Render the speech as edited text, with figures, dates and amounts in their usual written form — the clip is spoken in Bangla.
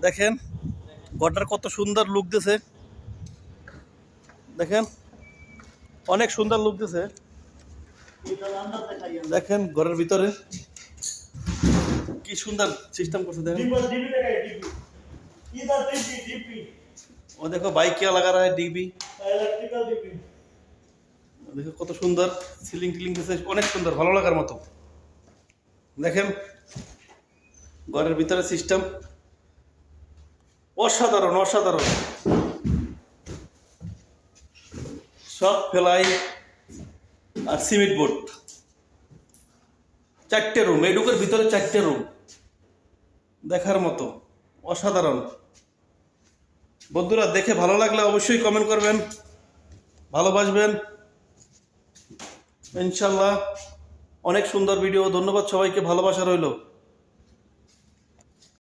দেখেন ঘরটার কত সুন্দর লুক দিছে, দেখেন অনেক সুন্দর লুক দিছে। দেখেন ঘরের ভিতরে কি সুন্দর সিস্টেম করছে দেখেন। ও দেখো বাইক क्या लगा रहा है डीबी, দেখো কত সুন্দর সিলিং টিলিং দিছে, অনেক সুন্দর ভালো লাগার মতো। দেখেন ঘরের ভিতরে সিস্টেম অসাধারণ অসাধারণ, সব ফেলাই আর সিমেন্ট বোর্ড, 4টে রুম, এডুকের ভিতরে 4টে রুম, দেখার মতো অসাধারণ। বন্ধুরা দেখে ভালো লাগলে অবশ্যই কমেন্ট করবেন, ভালোবাসবেন ইনশাল্লাহ। অনেক সুন্দর ভিডিও, ধন্যবাদ সবাইকে, ভালোবাসা রইল।